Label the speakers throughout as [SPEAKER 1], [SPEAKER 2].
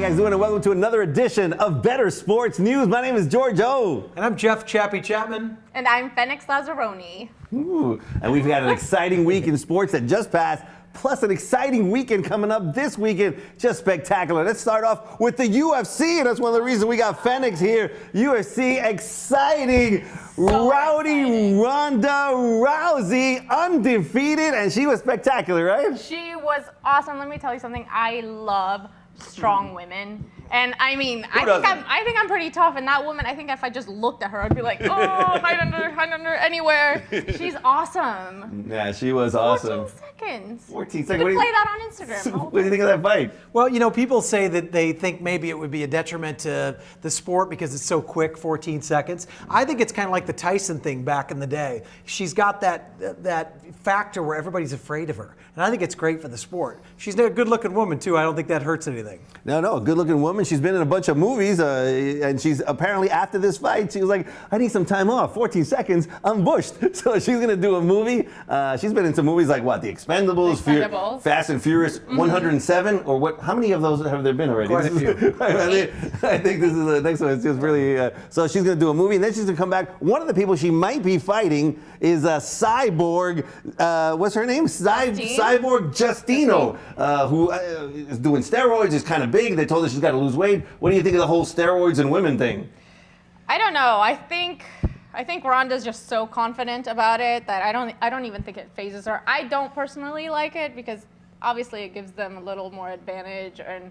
[SPEAKER 1] guys doing? And welcome to another edition of Better Sports News. My name is George O.
[SPEAKER 2] And I'm Jeff Chappie Chapman.
[SPEAKER 3] And I'm Phoenix Lazzaroni.
[SPEAKER 1] Ooh, and we've got an exciting week in sports that just passed, plus an exciting weekend coming up this weekend. Just spectacular. Let's start off with the UFC, and that's one of the reasons we got Phoenix here. UFC exciting. Rowdy Ronda Rousey, undefeated, and she was spectacular, right?
[SPEAKER 3] She was awesome. Let me tell you something. I love strong women. And I mean, I think I'm pretty tough. And that woman, I think if I just looked at her, I'd be like, oh, hide under, anywhere. She's awesome.
[SPEAKER 1] Yeah, she was awesome.
[SPEAKER 3] 14 seconds.
[SPEAKER 1] 14
[SPEAKER 3] You
[SPEAKER 1] seconds.
[SPEAKER 3] could play that on Instagram.
[SPEAKER 1] What do you think of that fight?
[SPEAKER 2] Well, you know, people say that they think maybe it would be a detriment to the sport because it's so quick, 14 seconds. I think it's kind of like the Tyson thing back in the day. She's got that factor where everybody's afraid of her. And I think it's great for the sport. She's a good-looking woman, too. I don't think that hurts anything.
[SPEAKER 1] No, good-looking woman. She's been in a bunch of movies, and she's apparently, after this fight, she was like, I need some time off. 14 seconds, I'm bushed. So she's going to do a movie. She's been in some movies like, what, The Expendables, Fast and Furious 107, or what? How many of those have there been already?
[SPEAKER 2] Quite a few.
[SPEAKER 1] I think this is the next one. It's just really, so she's going to do a movie, and then she's going to come back. One of the people she might be fighting is Cyborg, what's her name? Cyborg Justino, who is doing steroids, is kind of big. They told her she's got to lose weight. What do you think of the whole steroids and women thing?
[SPEAKER 3] I don't know. I think Ronda's just so confident about it that I don't even think it phases her. I don't personally like it because obviously it gives them a little more advantage, and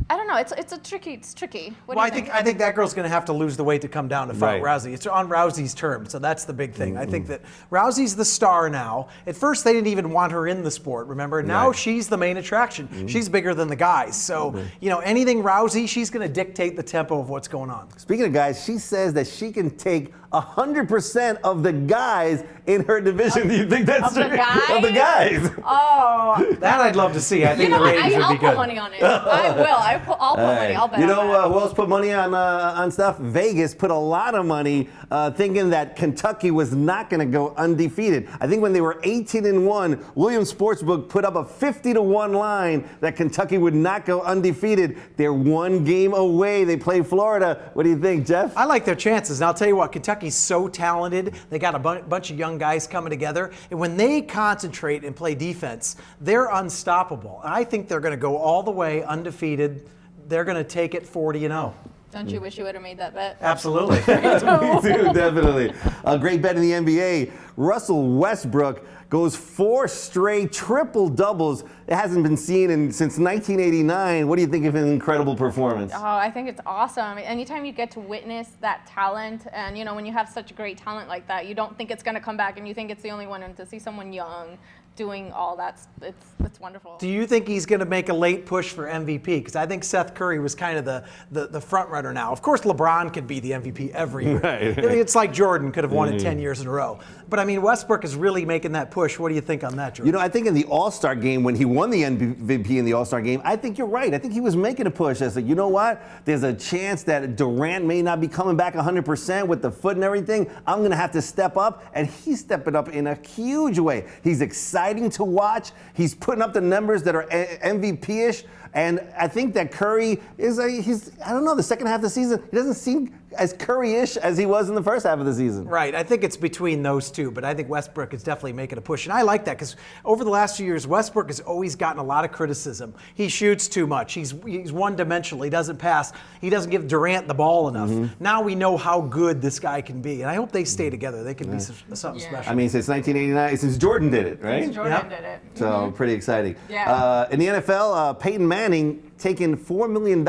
[SPEAKER 3] I don't know. It's tricky. What do you think?
[SPEAKER 2] I think that girl's going to have to lose the weight to come down to fight
[SPEAKER 1] Right.
[SPEAKER 2] Rousey. It's on Rousey's terms, so that's the big thing. I think that Rousey's the star now. At first, they didn't even want her in the sport, remember? Now she's the main attraction. She's bigger than the guys. So, you know, anything Rousey, she's going to dictate the tempo of what's going on.
[SPEAKER 1] Speaking of guys, she says that she can take 100% of the guys in her division. Do you think that's true? Of the guys?
[SPEAKER 3] Oh.
[SPEAKER 2] That I'd love to see. I think the ratings would be
[SPEAKER 3] I'll
[SPEAKER 2] good.
[SPEAKER 3] put money on it. I will. I'll put money. I'll bet
[SPEAKER 1] You
[SPEAKER 3] on
[SPEAKER 1] know
[SPEAKER 3] that.
[SPEAKER 1] who else put money on stuff? Vegas put a lot of money thinking that Kentucky was not going to go undefeated. I think when they were 18-1, Williams Sportsbook put up a 50-1 line that Kentucky would not go undefeated. They're one game away. They play Florida. What do you think, Jeff?
[SPEAKER 2] I like their chances. And I'll tell you what, Kentucky's so talented. They got a bunch of young guys coming together. And when they concentrate and play defense, they're unstoppable. And I think they're going to go all the way undefeated. They're going to take it 40-0.
[SPEAKER 3] Don't you wish you would have made that bet?
[SPEAKER 2] Absolutely.
[SPEAKER 1] Me too, definitely. A great bet in the NBA. Russell Westbrook goes 4 straight triple doubles. It hasn't been seen since 1989. What do you think of an incredible performance?
[SPEAKER 3] Oh, I think it's awesome. Anytime you get to witness that talent, and you know, when you have such great talent like that, you don't think it's going to come back, and you think it's the only one. And to see someone young doing all that, it's wonderful.
[SPEAKER 2] Do you think he's going to make a late push for MVP? Because I think Seth Curry was kind of the front runner now. Of course, LeBron could be the MVP every year.
[SPEAKER 1] Right.
[SPEAKER 2] It's like Jordan could have won it 10 years in a row. But I mean, Westbrook is really making that push. What do you think on that, Jordan?
[SPEAKER 1] You know, I think in the All-Star game, when he won the MVP in the All-Star game, I think you're right. I think he was making a push. I said, you know what? There's a chance that Durant may not be coming back 100% with the foot and everything. I'm going to have to step up, and he's stepping up in a huge way. He's exciting to watch. He's putting up the numbers that are MVP-ish. And I think that Curry is I don't know, the second half of the season, he doesn't seem as Curry-ish as he was in the first half of the season.
[SPEAKER 2] Right. I think it's between those two, but I think Westbrook is definitely making a push. And I like that because over the last few years, Westbrook has always gotten a lot of criticism. He shoots too much. He's one-dimensional. He doesn't pass. He doesn't give Durant the ball enough. Now we know how good this guy can be. And I hope they stay together. They can be something special.
[SPEAKER 1] I mean, since 1989, since Jordan did it, right?
[SPEAKER 3] Since Jordan did it.
[SPEAKER 1] So pretty exciting.
[SPEAKER 3] Yeah.
[SPEAKER 1] In the NFL, Peyton Manning taking $4 million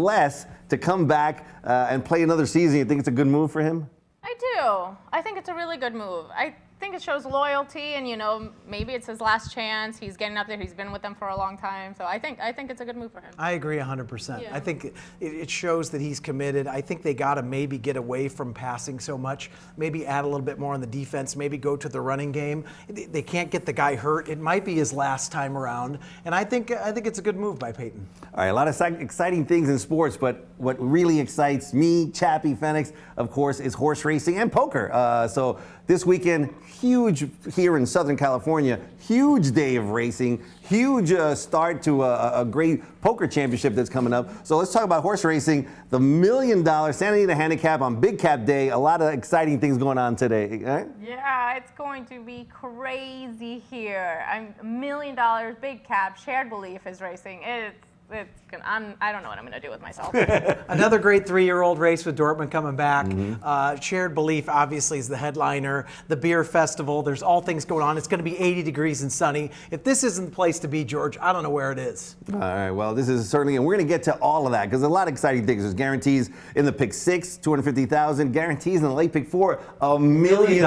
[SPEAKER 1] less to come back and play another season. You think it's a good move for him?
[SPEAKER 3] I do. I think it's a really good move. I think it shows loyalty, and you know, maybe it's his last chance. He's getting up there. He's been with them for a long time, so I think it's a good move for him.
[SPEAKER 2] I agree 100%.
[SPEAKER 3] Yeah.
[SPEAKER 2] I think it shows that he's committed. I think they got to maybe get away from passing so much, maybe add a little bit more on the defense, maybe go to the running game. They can't get the guy hurt. It might be his last time around, and I think it's a good move by Peyton.
[SPEAKER 1] All right, a lot of exciting things in sports, but what really excites me, Chappie, Phoenix, of course, is horse racing and poker. So this weekend, huge here in Southern California. Huge day of racing. Huge start to a great poker championship that's coming up. So let's talk about horse racing. The $1 million Santa Anita Handicap on Big Cap Day. A lot of exciting things going on today. Right?
[SPEAKER 3] Yeah, it's going to be crazy here. $1 million Big Cap. Shared Belief is racing. I don't know what I'm going to do with myself.
[SPEAKER 2] Another great 3-year-old race with Dortmund coming back. Shared Belief obviously is the headliner. The beer festival, there's all things going on. It's going to be 80 degrees and sunny. If this isn't the place to be, George, I don't know where it is.
[SPEAKER 1] All right, well, this is certainly, and we're going to get to all of that because there's a lot of exciting things. There's guarantees in the pick 6, $250,000. Guarantees in the late pick 4, $1 million.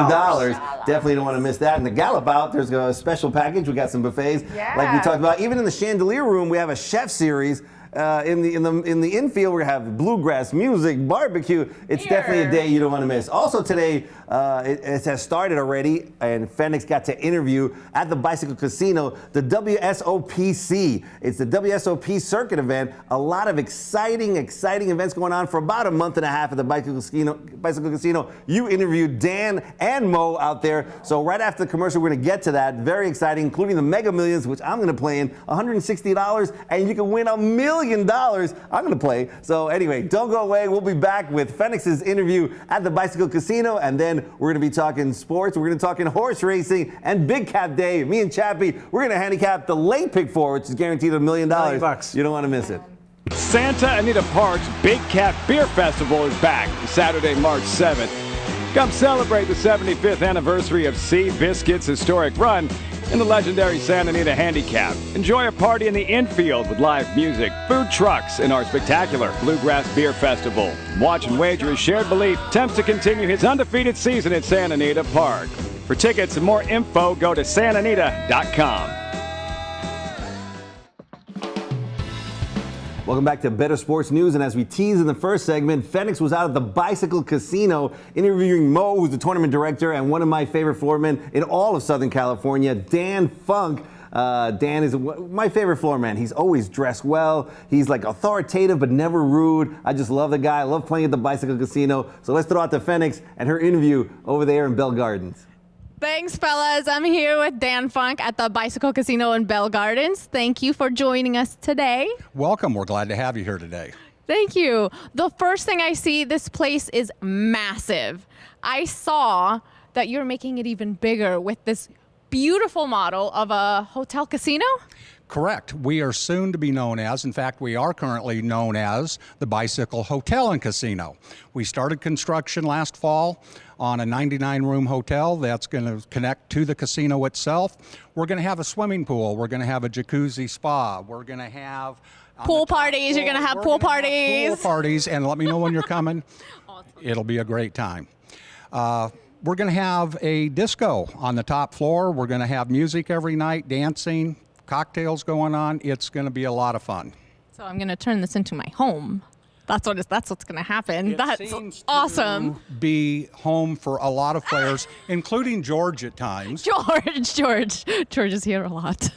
[SPEAKER 1] Definitely don't want to miss that. In the Gallop Out, there's a special package. We got some buffets, like we talked about. Even in the Chandelier Room, we have a chef series. In the infield, we're gonna have bluegrass music, barbecue. It's definitely a day you don't want to miss. Also today, it has started already, and Fenix got to interview at the Bicycle Casino the WSOPC. It's the WSOP circuit event. A lot of exciting events going on for about a month and a half at the Bicycle Casino. You interviewed Dan and Mo out there. So right after the commercial, we're gonna get to that. Very exciting, including the Mega Millions, which I'm gonna play in, $160, and you can win $1 million. I'm going to play. So anyway, don't go away. We'll be back with Fenix's interview at the Bicycle Casino, and then we're going to be talking sports. We're going to talk horse racing and Big Cap Day. Me and Chappie, we're going to handicap the late pick 4, which is guaranteed $1 million.
[SPEAKER 2] $1
[SPEAKER 1] You don't want to miss it.
[SPEAKER 4] Santa Anita Park's Big Cat Beer Festival is back Saturday, March 7th. Come celebrate the 75th anniversary of Sea Biscuit's historic run in the legendary Santa Anita Handicap. Enjoy a party in the infield with live music, food trucks, and our spectacular Bluegrass Beer Festival. Watch and wager as Shared Belief attempts to continue his undefeated season at Santa Anita Park. For tickets and more info, go to santanita.com.
[SPEAKER 1] Welcome back to Better Sports News, and as we teased in the first segment, Fenix was out at the Bicycle Casino interviewing Mo, who's the tournament director and one of my favorite floormen in all of Southern California, Dan Funk. Dan is my favorite floorman. He's always dressed well. He's like authoritative but never rude. I just love the guy. I love playing at the Bicycle Casino. So let's throw out to Fenix and her interview over there in Bell Gardens.
[SPEAKER 3] Thanks, fellas. I'm here with Dan Funk at the Bicycle Casino in Bell Gardens. Thank you for joining us today.
[SPEAKER 5] Welcome. We're glad to have you here today.
[SPEAKER 3] Thank you. The first thing I see, this place is massive. I saw that you're making it even bigger with this beautiful model of a hotel casino.
[SPEAKER 5] Correct. We are soon to be known as, in fact, we are currently known as the Bicycle Hotel and Casino. We started construction last fall on a 99-room hotel that's going to connect to the casino itself. We're going to have a swimming pool. We're going to have a jacuzzi spa. We're going to have
[SPEAKER 3] pool parties. You're going to have pool parties.
[SPEAKER 5] Pool parties, and let me know when you're coming.
[SPEAKER 3] Awesome.
[SPEAKER 5] It'll be a great time. We're going to have a disco on the top floor. We're going to have music every night, dancing, cocktails going on. It's going to be a lot of fun.
[SPEAKER 3] So I'm going to turn this into my home. That's what's going to happen. That's
[SPEAKER 5] seems
[SPEAKER 3] awesome.
[SPEAKER 5] To be home for a lot of players, including George at times.
[SPEAKER 3] George is here a lot.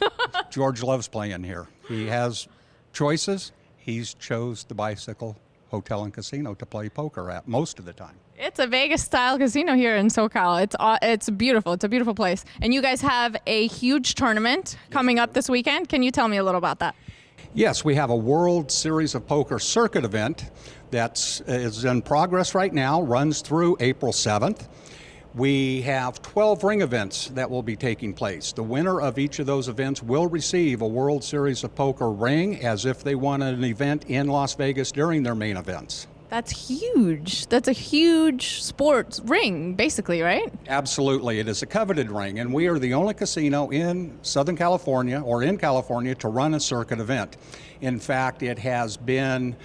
[SPEAKER 5] George loves playing here. He has choices. He's chose the Bicycle Hotel and Casino to play poker at most of the time.
[SPEAKER 3] It's a Vegas-style casino here in SoCal. It's beautiful. It's a beautiful place. And you guys have a huge tournament coming up this weekend. Can you tell me a little about that?
[SPEAKER 5] Yes, we have a World Series of Poker circuit event that is in progress right now, runs through April 7th. We have 12 ring events that will be taking place. The winner of each of those events will receive a World Series of Poker ring as if they won an event in Las Vegas during their main events.
[SPEAKER 3] That's huge. That's a huge sports ring, basically, right?
[SPEAKER 5] Absolutely. It is a coveted ring, and we are the only casino in Southern California or in California to run a circuit event. In fact, it has been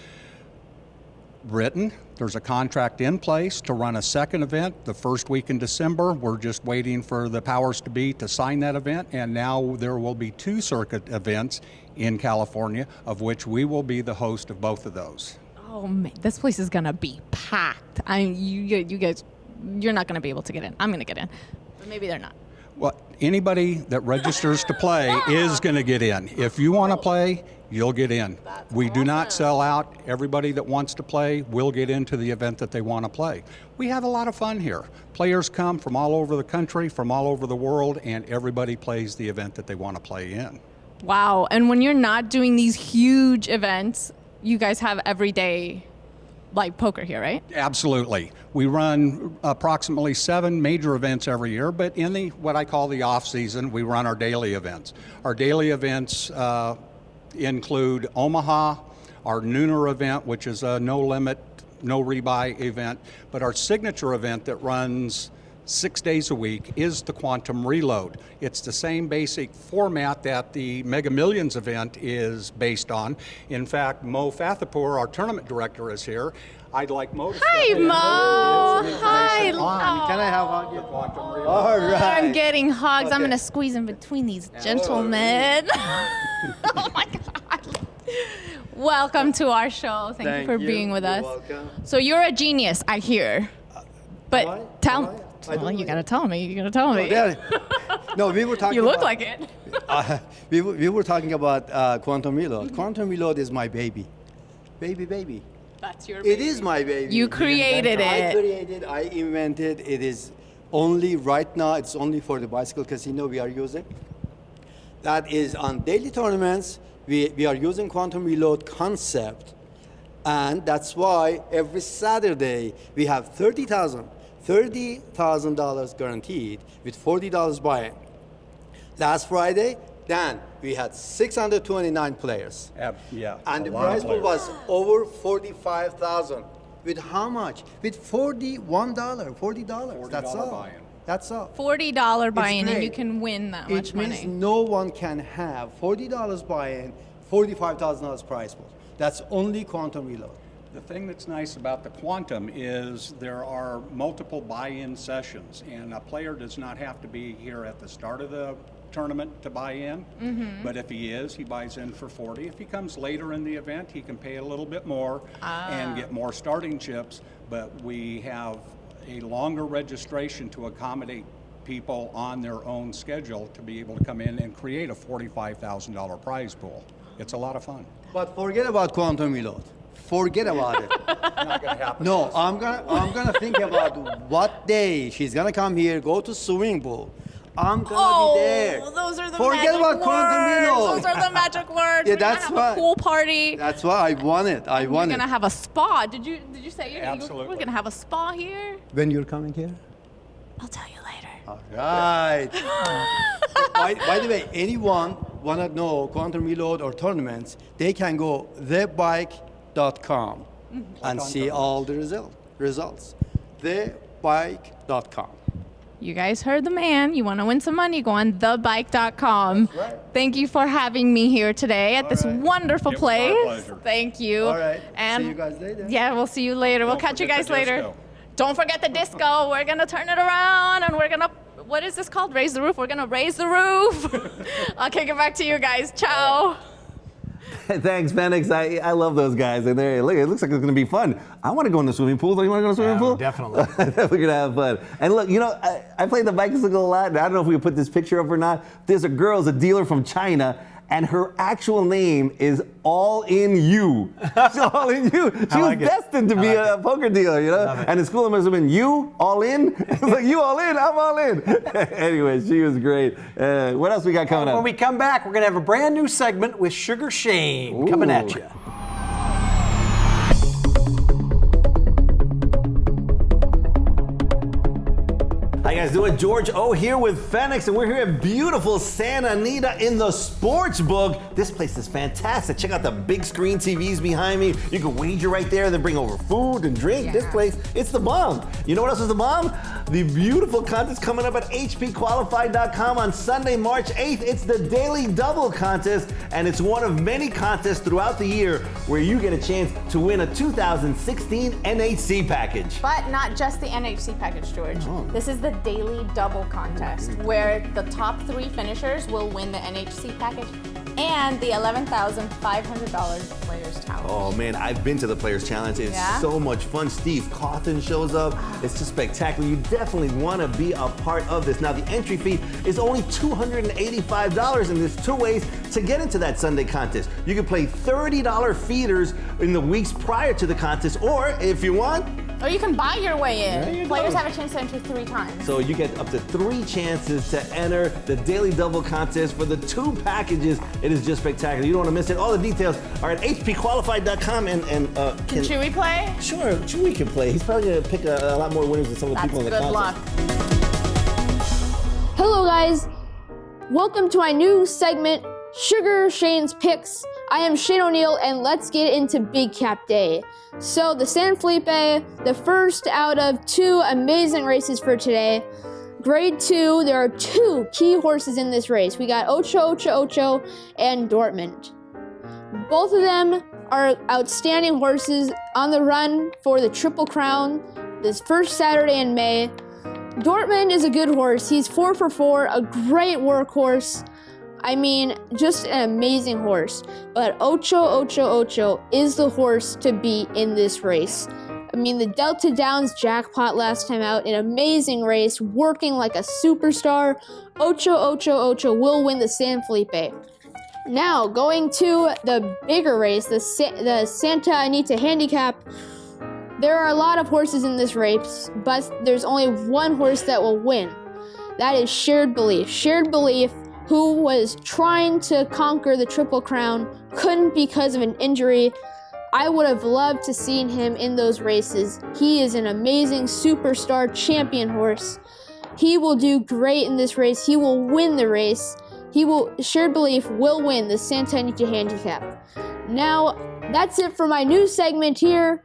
[SPEAKER 5] written. There's a contract in place to run a second event the first week in December. We're just waiting for the powers to be to sign that event, and now there will be 2 circuit events in California, of which we will be the host of both of those.
[SPEAKER 3] Oh man, this place is gonna be packed. You guys, you're not gonna be able to get in. I'm gonna get in, but maybe they're not.
[SPEAKER 5] Well, anybody that registers to play is going to get in. If you want to play, you'll get in. We do not sell out. Everybody that wants to play will get into the event that they want to play. We have a lot of fun here. Players come from all over the country, from all over the world, and everybody plays the event that they want to play in.
[SPEAKER 3] Wow. And when you're not doing these huge events, you guys have everyday like poker here, right?
[SPEAKER 5] Absolutely. We run approximately 7 major events every year, but in the what I call the off season, we run our daily events. Our daily events include Omaha, our nooner event, which is a no limit, no rebuy event, but our signature event that runs 6 days a week is the Quantum Reload. It's the same basic format that the Mega Millions event is based on. In fact, Mo Fathapour, our tournament director, is here. I'd like Mo to
[SPEAKER 3] Hi, Mo. Hi.
[SPEAKER 6] Can I have one?
[SPEAKER 5] Quantum Reload.
[SPEAKER 6] All right.
[SPEAKER 3] I'm getting hugs. I'm going to squeeze in between these gentlemen. Oh, my God. Welcome to our show. Thank you for being with us.
[SPEAKER 6] Welcome.
[SPEAKER 3] So you're a genius, I hear. But tell me. Well, you got to tell me. You got to tell me.
[SPEAKER 6] No, we were talking.
[SPEAKER 3] You look
[SPEAKER 6] about,
[SPEAKER 3] like it.
[SPEAKER 6] we were talking about Quantum Reload. Quantum Reload is my baby, baby.
[SPEAKER 3] That's your
[SPEAKER 6] It is my baby.
[SPEAKER 3] You created
[SPEAKER 6] I
[SPEAKER 3] it.
[SPEAKER 6] created. I invented. It is only right now. It's only for the bicycle casino we are using. That is on daily tournaments. We are using Quantum Reload concept, and that's why every Saturday we have $30,000 guaranteed with $40 buy-in. Last Friday, Dan, we had 629 players.
[SPEAKER 5] Yeah.
[SPEAKER 6] And
[SPEAKER 5] a
[SPEAKER 6] the
[SPEAKER 5] lot of
[SPEAKER 6] prize pool
[SPEAKER 5] players.
[SPEAKER 6] was over 45,000. With how much? With $41, $40. That's all.
[SPEAKER 5] buy-in.
[SPEAKER 6] That's all.
[SPEAKER 3] $40 buy-in, and
[SPEAKER 6] great.
[SPEAKER 3] you can win that
[SPEAKER 6] It
[SPEAKER 3] much
[SPEAKER 6] means
[SPEAKER 3] money.
[SPEAKER 6] no one can have $40 buy-in, $45,000 prize pool. That's only Quantum Reload.
[SPEAKER 5] The thing that's nice about the Quantum is there are multiple buy-in sessions, and a player does not have to be here at the start of the tournament to buy in. But if he is, he buys in for 40. If he comes later in the event, he can pay a little bit more and get more starting chips. But we have a longer registration to accommodate people on their own schedule to be able to come in and create a $45,000 prize pool. It's a lot of fun.
[SPEAKER 6] But forget about Quantum Reload. Forget about it.
[SPEAKER 5] Not going to happen.
[SPEAKER 6] No, I'm gonna think about what day she's gonna come here, go to swimming pool. I'm gonna be there.
[SPEAKER 3] Those are the
[SPEAKER 6] Forget
[SPEAKER 3] magic
[SPEAKER 6] about
[SPEAKER 3] words.
[SPEAKER 6] Quantum Reload.
[SPEAKER 3] Those are the magic words.
[SPEAKER 6] Yeah,
[SPEAKER 3] We're
[SPEAKER 6] that's
[SPEAKER 3] gonna have
[SPEAKER 6] what-
[SPEAKER 3] a pool party.
[SPEAKER 6] That's why I want it. I
[SPEAKER 3] We're
[SPEAKER 6] want it.
[SPEAKER 3] gonna have a spa. Did you say you're
[SPEAKER 5] Absolutely.
[SPEAKER 3] We're gonna have a spa here?
[SPEAKER 6] When you're coming here?
[SPEAKER 3] I'll tell you later.
[SPEAKER 6] All right. by the way, anyone wanna know Quantum Reload or tournaments, they can go thebike.com and see all the results. Thebike.com.
[SPEAKER 3] You guys heard the man. You want to win some money? Go on thebike.com.
[SPEAKER 6] That's right.
[SPEAKER 3] Thank you for having me here today at this
[SPEAKER 6] right.
[SPEAKER 3] wonderful
[SPEAKER 5] It was our
[SPEAKER 3] place.
[SPEAKER 5] pleasure.
[SPEAKER 3] Thank you.
[SPEAKER 6] All right.
[SPEAKER 3] And
[SPEAKER 6] See you guys later.
[SPEAKER 3] Yeah, we'll see you later. We'll
[SPEAKER 5] Don't
[SPEAKER 3] catch you
[SPEAKER 5] forget
[SPEAKER 3] guys
[SPEAKER 5] the
[SPEAKER 3] later.
[SPEAKER 5] disco.
[SPEAKER 3] Don't forget the disco. We're gonna turn it around and we're gonna. What is this called? Raise the roof. We're gonna raise the roof. I'll kick it back to you guys. Ciao.
[SPEAKER 1] Thanks, Phoenix. I love those guys. And look, it looks like it's going to be fun. I want to go in the swimming pool. Don't you want to go in the swimming pool?
[SPEAKER 2] Definitely.
[SPEAKER 1] We're going to have fun. And look, I played the bicycle a lot. And I don't know if we put this picture up or not. There's a girl, a dealer from China, and her actual name is All In You. She's All In You. She was
[SPEAKER 2] like it.
[SPEAKER 1] destined to be a poker dealer, And the school must have been You All In. It's like you all in, I'm all in. Anyway, she was great. What else we got coming up?
[SPEAKER 2] When we come back, we're going to have a brand new segment with Sugar Shane coming at
[SPEAKER 1] Ooh.
[SPEAKER 2] you.
[SPEAKER 1] How you guys doing? George O here with Phoenix, and we're here at beautiful Santa Anita in the sports book. This place is fantastic. Check out the big screen TVs behind me. You can wager right there and then bring over food and drink. This place, it's the bomb. You know what else is the bomb? The beautiful contest coming up at hpqualified.com on Sunday, March 8th. It's the Daily Double Contest, and it's one of many contests throughout the year where you get a chance to win a 2016 NHC package.
[SPEAKER 3] But not just the NHC package, George. This is the Daily Double Contest, where the top 3 finishers will win the NHC package and the $11,500 Players Challenge.
[SPEAKER 1] Oh man, I've been to the Players Challenge. It's
[SPEAKER 3] Yeah?
[SPEAKER 1] so much fun. Steve Cawthon shows up. It's just spectacular. You definitely want to be a part of this. Now the entry fee is only $285, and there's two ways to get into that Sunday contest. You can play $30 feeders in the weeks prior to the contest, or if you want,
[SPEAKER 3] Or you can buy your way in.
[SPEAKER 1] There you
[SPEAKER 3] Players
[SPEAKER 1] go.
[SPEAKER 3] have a chance to enter 3 times.
[SPEAKER 1] so you get up to 3 chances to enter the Daily Double contest for the 2 packages. It is just spectacular. You don't want to miss it. All the details are at hpqualified.com. And
[SPEAKER 3] Can Chewy play?
[SPEAKER 1] Sure, Chewy can play. He's probably going to pick a lot more winners than some of the
[SPEAKER 3] That's
[SPEAKER 1] people in the
[SPEAKER 3] good
[SPEAKER 1] contest.
[SPEAKER 3] luck.
[SPEAKER 7] Hello, guys. Welcome to my new segment, Sugar Shane's Picks. I am Shane O'Neill, and let's get into Big Cap Day. So, the San Felipe, the first out of 2 amazing races for today. Grade 2, there are 2 key horses in this race. We got Ocho Ocho Ocho and Dortmund. Both of them are outstanding horses on the run for the Triple Crown this first Saturday in May. Dortmund is a good horse. He's 4 for 4, a great workhorse. I mean, just an amazing horse. But Ocho Ocho Ocho is the horse to beat in this race. I mean, the Delta Downs jackpot last time out, an amazing race, working like a superstar. Ocho Ocho Ocho will win the San Felipe. Now, going to the bigger race, the Santa Anita Handicap. There are a lot of horses in this race, but there's only one horse that will win. That is Shared Belief. Shared Belief, who was trying to conquer the Triple Crown, couldn't because of an injury. I would have loved to seen him in those races. He is an amazing superstar champion horse. He will do great in this race. He will win the race. Shared Belief will win the Santa Anita Handicap. Now, that's it for my news segment here.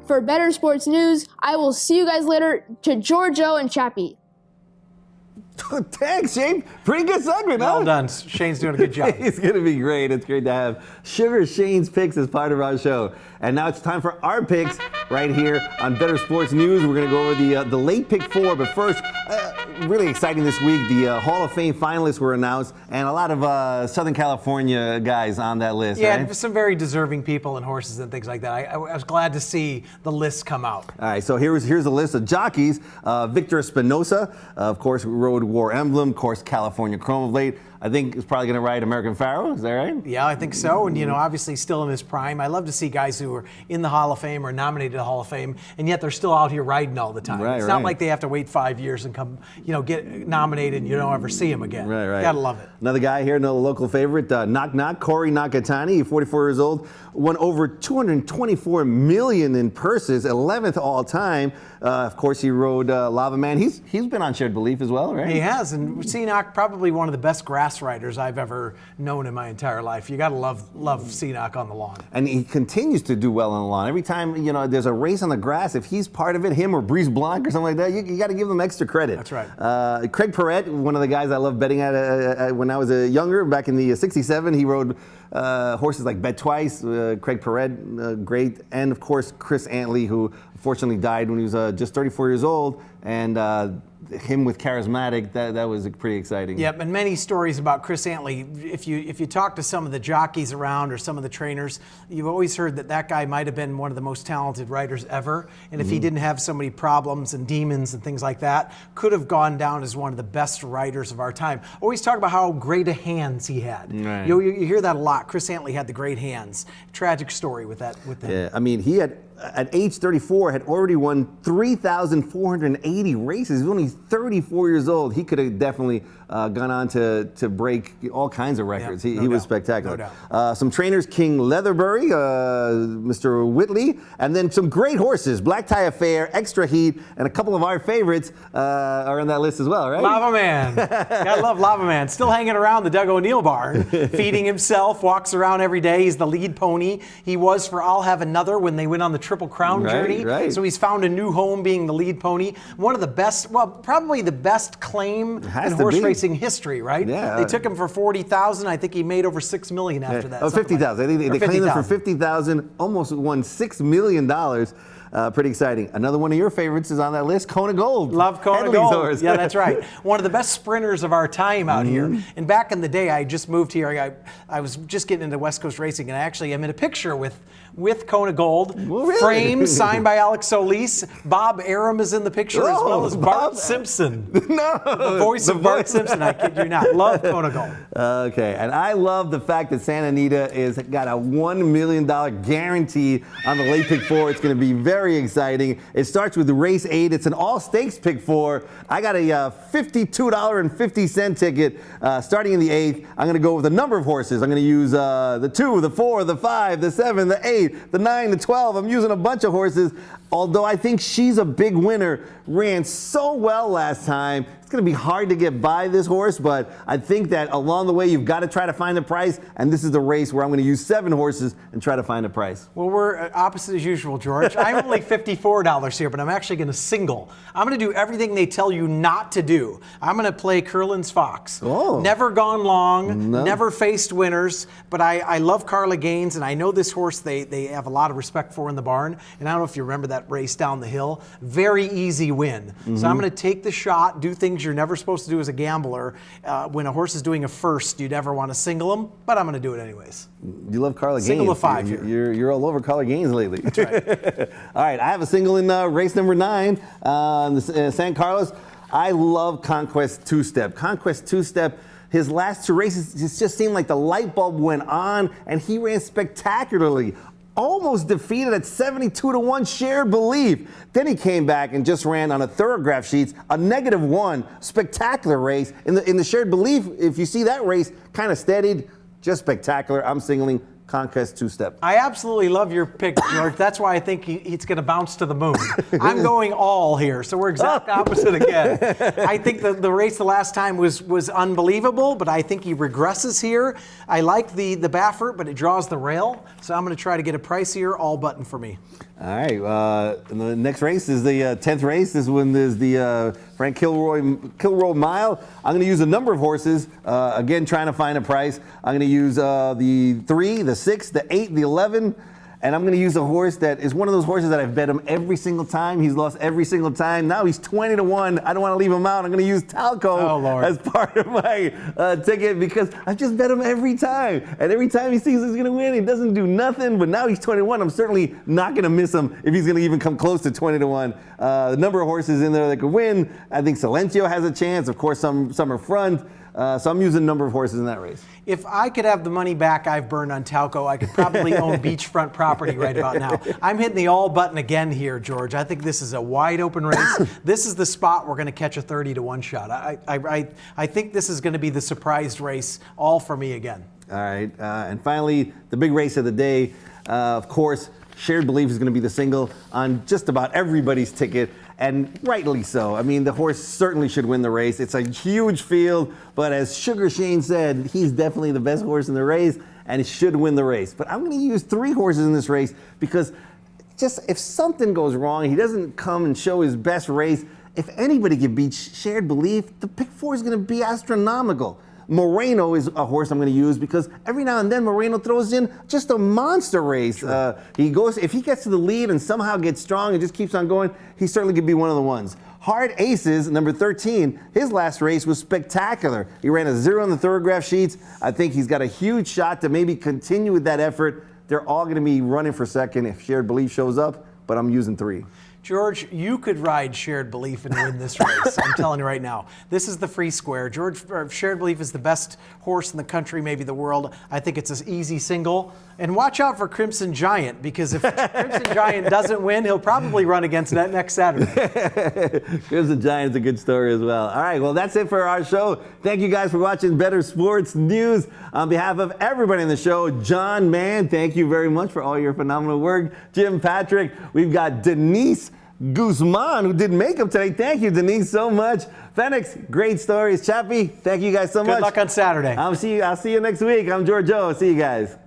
[SPEAKER 7] For Better Sports News, I will see you guys later. To Giorgio and Chappie.
[SPEAKER 1] Thanks, Shane. Pretty good segment, huh?
[SPEAKER 2] Well done. Shane's doing a good job.
[SPEAKER 1] It's going to be great. It's great to have Sugar Shane's Picks as part of our show. And now it's time for our picks right here on Better Sports News. We're going to go over the late pick 4. But first, really exciting this week. The Hall of Fame finalists were announced, and a lot of Southern California guys on that list.
[SPEAKER 2] Yeah,
[SPEAKER 1] right?
[SPEAKER 2] and some very deserving people and horses and things like that. I was glad to see the list come out.
[SPEAKER 1] All right, so here's a list of jockeys. Victor Espinosa, of course, rode War Emblem, of course, California Chrome of late. I think he's probably going to ride American Pharaoh. Is that right?
[SPEAKER 2] Yeah, I think so. And, obviously still in his prime. I love to see guys who are in the Hall of Fame or nominated to the Hall of Fame, and yet they're still out here riding all the time.
[SPEAKER 1] Right,
[SPEAKER 2] it's
[SPEAKER 1] right.
[SPEAKER 2] not like they have to wait 5 years and come, get nominated and you don't ever see him again.
[SPEAKER 1] Right.
[SPEAKER 2] Gotta love it.
[SPEAKER 1] Another guy here, another local favorite, Knock Knock, Corey Nakatani, 44 years old, won over $224 million in purses, 11th all time. Of course, he rode Lava Man. He's been on Shared Belief as well, right?
[SPEAKER 2] He has, and Seanock, probably one of the best grass riders I've ever known in my entire life. You gotta love Seanock on the lawn.
[SPEAKER 1] And he continues to do well on the lawn. Every time there's a race on the grass, if he's part of it, him or Breeze Blanc or something like that, you got to give them extra credit.
[SPEAKER 2] That's right.
[SPEAKER 1] Craig Perret, one of the guys I loved betting at when I was younger, back in the '67, he rode horses like Bet Twice. Craig Perret, great, and of course Chris Antley, who unfortunately died when he was just 34 years old, and him with Charismatic, that was pretty exciting.
[SPEAKER 2] Yep, and many stories about Chris Antley. If you talk to some of the jockeys around or some of the trainers, you've always heard that guy might have been one of the most talented riders ever. And if he didn't have so many problems and demons and things like that, could have gone down as one of the best riders of our time. Always talk about how great a hands he had.
[SPEAKER 1] Right.
[SPEAKER 2] You hear that a lot. Chris Antley had the great hands. Tragic story with him.
[SPEAKER 1] Yeah, I mean, he had, at age 34, had already won 3,480 races. He was only 34 years old. He could have definitely gone on to break all kinds of records.
[SPEAKER 2] Yeah,
[SPEAKER 1] he was
[SPEAKER 2] doubt.
[SPEAKER 1] spectacular.
[SPEAKER 2] No doubt.
[SPEAKER 1] Some trainers, King Leatherbury, Mr. Whitley, and then some great horses, Black Tie Affair, Extra Heat, and a couple of our favorites are on that list as well, right?
[SPEAKER 2] Lava Man. Gotta love Lava Man. Still hanging around the Doug O'Neill barn, feeding himself, walks around every day. He's the lead pony. He was for I'll Have Another when they went on the Triple Crown journey.
[SPEAKER 1] Right.
[SPEAKER 2] So he's found a new home being the lead pony. One of the best, well, probably the best claim in horse racing history, right?
[SPEAKER 1] Yeah.
[SPEAKER 2] They took him for $40,000. I think he made over $6 million after that.
[SPEAKER 1] Oh, $50,000. I think they claimed him for
[SPEAKER 2] $50,000.
[SPEAKER 1] $50,000, almost won $6 million. Pretty exciting. Another one of your favorites is on that list, Kona Gold.
[SPEAKER 2] Love Kona
[SPEAKER 1] Henley's
[SPEAKER 2] Gold.
[SPEAKER 1] horse.
[SPEAKER 2] Yeah, that's right. One of the best sprinters of our time out here. And back in the day, I just moved here. I was just getting into West Coast racing, and I am in a picture with Kona Gold.
[SPEAKER 1] Well, really?
[SPEAKER 2] Framed, signed by Alex Solis. Bob Arum is in the picture as well as Bart Simpson.
[SPEAKER 1] No.
[SPEAKER 2] The voice of Bart Simpson, I kid you not. Love Kona Gold.
[SPEAKER 1] Okay, and I love the fact that Santa Anita is got a $1 million guarantee on the late pick 4. It's going to be very exciting. It starts with race 8. It's an all-stakes pick 4. I got a $52.50 ticket starting in the 8th. I'm going to go with a number of horses. I'm going to use the 2, the 4, the 5, the 7, the 8, the 9, the 12. I'm using a bunch of horses. Although I think She's a Big Winner ran so well last time. It's going to be hard to get by this horse, but I think that along the way you've got to try to find a price, and this is the race where I'm going to use 7 horses and try to find a price.
[SPEAKER 2] Well, we're opposite as usual, George. I'm only $54 here, but I'm actually going to single. I'm going to do everything they tell you not to do. I'm going to play Curlin's Fox.
[SPEAKER 1] Oh.
[SPEAKER 2] Never gone long, never faced winners, but I love Carla Gaines, and I know this horse they have a lot of respect for in the barn, and I don't know if you remember that race down the hill. Very easy win. So I'm going to take the shot, do things you're never supposed to do as a gambler. When a horse is doing a first, you never want to single him, but I'm going to do it anyways.
[SPEAKER 1] You love Carla Gaines.
[SPEAKER 2] Single of 5 here.
[SPEAKER 1] You're all over Carla Gaines lately.
[SPEAKER 2] That's right.
[SPEAKER 1] All right, I have a single in race number 9, San Carlos. I love Conquest Two-Step. Conquest Two-Step, his last 2 races, it just seemed like the light bulb went on, and he ran spectacularly. Almost defeated at 72-1 Shared Belief. Then he came back and just ran on a Thoroughgraph sheets, a -1, spectacular race. In the Shared Belief, if you see that race, kind of steadied, just spectacular. I'm singling Conquest Two-Step.
[SPEAKER 2] I absolutely love your pick, George. That's why I think it's going to bounce to the moon. I'm going all here, so we're exact opposite again. I think the race the last time was unbelievable, but I think he regresses here. I like the Baffert, but it draws the rail, so I'm going to try to get a pricier all button for me.
[SPEAKER 1] All right, the next race is the 10th race. This one is the Frank Kilroy Mile. I'm going to use a number of horses, again trying to find a price. I'm going to use the 3, the 6, the 8, the 11, and I'm going to use a horse that is one of those horses that I've bet him every single time. He's lost every single time. Now he's 20-1. I don't want to leave him out. I'm going to use Talco as part of my ticket because I've just bet him every time. And every time he sees he's going to win, he doesn't do nothing. But now he's 21. I'm certainly not going to miss him if he's going to even come close to 20-1. The number of horses in there that could win. I think Silencio has a chance. Of course, some are front. So I'm using a number of horses in that race.
[SPEAKER 2] If I could have the money back I've burned on Talco, I could probably own beachfront property right about now. I'm hitting the all button again here, George. I think this is a wide open race. This is the spot we're going to catch a 30-1 shot. I think this is going to be the surprised race all for me again.
[SPEAKER 1] All right. And finally, the big race of the day, of course, Shared Belief is going to be the single on just about everybody's ticket. And rightly so. I mean, the horse certainly should win the race. It's a huge field, but as Sugar Shane said, he's definitely the best horse in the race, and he should win the race. But I'm going to use 3 horses in this race because just if something goes wrong, he doesn't come and show his best race, if anybody can beat Shared Belief, the pick 4 is going to be astronomical. Moreno is a horse I'm going to use because every now and then Moreno throws in just a monster race. He goes, if he gets to the lead and somehow gets strong and just keeps on going, he certainly could be one of the ones. Hard Aces, number 13, his last race was spectacular. He ran a 0 on the Thoroughgraph sheets. I think he's got a huge shot to maybe continue with that effort. They're all going to be running for second if Shared Belief shows up, but I'm using 3.
[SPEAKER 2] George, you could ride Shared Belief and win this race. I'm telling you right now. This is the free square. George, Shared Belief is the best horse in the country, maybe the world. I think it's an easy single. And watch out for Crimson Giant, because if Crimson Giant doesn't win, he'll probably run against that next Saturday.
[SPEAKER 1] Crimson Giant's a good story as well. All right, well, that's it for our show. Thank you guys for watching Better Sports News. On behalf of everybody in the show, John Mann, thank you very much for all your phenomenal work. Jim Patrick, we've got Denise Guzman, who did makeup today. Thank you, Denise, so much. Phoenix, great stories. Chappie, thank you guys so much.
[SPEAKER 2] Good luck on Saturday.
[SPEAKER 1] I'll see you next week. I'm George O. See you guys.